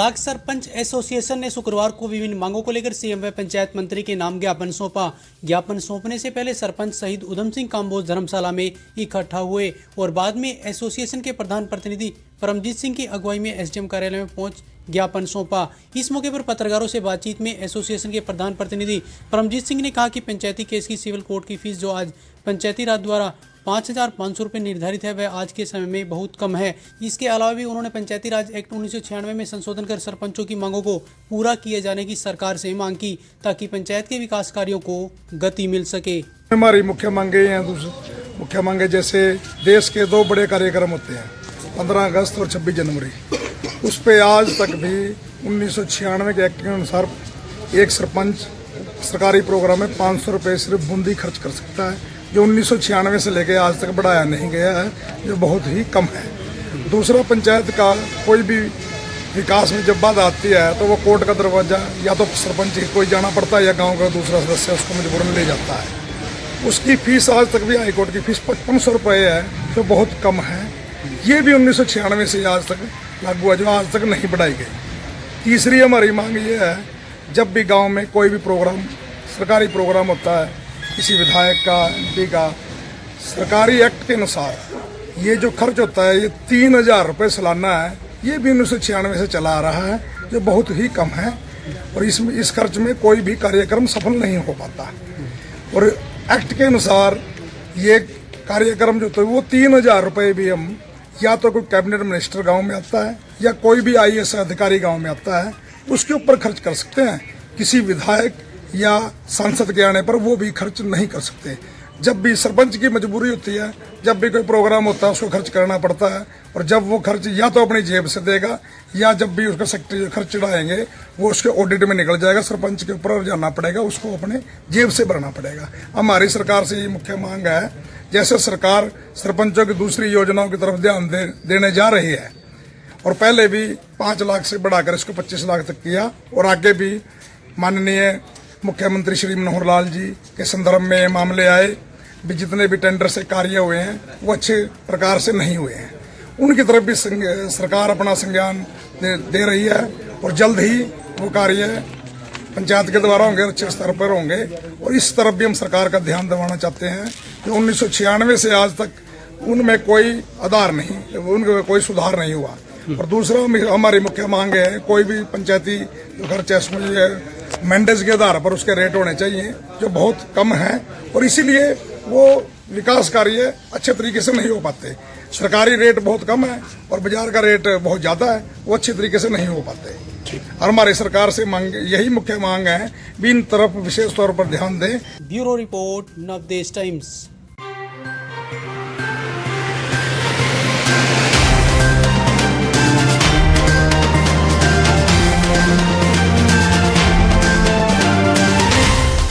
Block sarpanch association ने शुक्रवार को विभिन्न मांगों को लेकर सीएम व पंचायत मंत्री के नाम ज्ञापन सौंपा। ज्ञापन सौंपने से पहले सरपंच शहीद उधम सिंह काम्बोज धर्मशाला में इकट्ठा हुए और बाद में एसोसिएशन के प्रधान प्रतिनिधि परमजीत सिंह की अगुवाई में एसडीएम कार्यालय में पहुंच ज्ञापन सौंपा। इस मौके पर पत्रकारों से बातचीत में एसोसिएशन के प्रधान प्रतिनिधि परमजीत सिंह ने कहा कि पंचायती केस की सिविल कोर्ट की फीस जो आज पंचायती राज द्वारा 5,500 रुपये निर्धारित है वह आज के समय में बहुत कम है। इसके अलावा भी उन्होंने पंचायती राज एक्ट 1996 में संशोधन कर सरपंचों की मांगों को पूरा किए जाने की सरकार से मांग की ताकि पंचायत के विकास कार्यों को गति मिल सके। हमारी मुख्य मांगे हैं, मुख्य मांगे जैसे देश के दो बड़े कार्यक्रम होते हैं 15 अगस्त और 26 जनवरी, उस पे आज तक भी 1996 के एक्ट के अनुसार एक सरपंच सरकारी प्रोग्राम में 500 रुपये सिर्फ बूंदी खर्च कर सकता है, जो 1996 से लेकर आज तक बढ़ाया नहीं गया है, जो बहुत ही कम है। दूसरा, पंचायत का कोई भी विकास में जब बात आती है तो वो कोर्ट का दरवाजा या तो सरपंच ही कोई जाना पड़ता है या गांव का दूसरा सदस्य उसको मजबूरन ले जाता है। उसकी फीस आज तक भी हाईकोर्ट की फीस 5500 रुपये है, जो बहुत कम है। ये भी 1996 से आज तक लागू हुआ, जो आज तक नहीं बढ़ाई गई। तीसरी हमारी मांग ये है, जब भी गाँव में कोई भी प्रोग्राम सरकारी प्रोग्राम होता है, किसी विधायक का, एमपी का, सरकारी एक्ट के अनुसार ये जो खर्च होता है ये 3000 रुपये सालाना है। ये भी 1996 से चला आ रहा है, जो बहुत ही कम है और इस खर्च में कोई भी कार्यक्रम सफल नहीं हो पाता। और एक्ट के अनुसार ये कार्यक्रम जो तो वो 3000 रुपये भी हम या तो कोई कैबिनेट मिनिस्टर गांव में आता है या कोई भी आईएएस अधिकारी गांव में आता है उसके ऊपर खर्च कर सकते हैं। किसी विधायक या सांसद के आने पर वो भी खर्च नहीं कर सकते। जब भी सरपंच की मजबूरी होती है, जब भी कोई प्रोग्राम होता है उसको खर्च करना पड़ता है, और जब वो खर्च या तो अपनी जेब से देगा या जब भी उसका सेक्रेटरी खर्च चढ़ाएंगे वो उसके ऑडिट में निकल जाएगा, सरपंच के ऊपर जाना पड़ेगा, उसको अपने जेब से भरना पड़ेगा। हमारी सरकार से ये मुख्य मांग है, जैसे सरकार सरपंचों की दूसरी योजनाओं की तरफ ध्यान देने जा रही है और पहले भी 5 लाख से बढ़ाकर इसको 25 लाख तक किया, और आगे भी माननीय मुख्यमंत्री श्री मनोहर लाल जी के संदर्भ में ये मामले आए भी जितने भी टेंडर से कार्य हुए हैं वो अच्छे प्रकार से नहीं हुए हैं, उनकी तरफ भी सरकार अपना संज्ञान दे रही है और जल्द ही वो कार्य पंचायत के द्वारा होंगे, अच्छे स्तर पर होंगे। और इस तरफ भी हम सरकार का ध्यान दिलाना चाहते हैं कि 1996 से आज तक उनमें कोई आधार नहीं, उनमें कोई सुधार नहीं हुआ। और दूसरा, हमारी मुख्य मांग है, कोई भी पंचायती जो खर्च है उसमें मैंडेज के आधार पर उसके रेट होने चाहिए, जो बहुत कम है, और इसीलिए वो विकास कार्य अच्छे तरीके से नहीं हो पाते। सरकारी रेट बहुत कम है और बाजार का रेट बहुत ज्यादा है, वो अच्छे तरीके से नहीं हो पाते। और हमारी सरकार से मांग यही मुख्य मांग है भी इन तरफ विशेष तौर पर ध्यान दें। Bureau report, Navdesh times.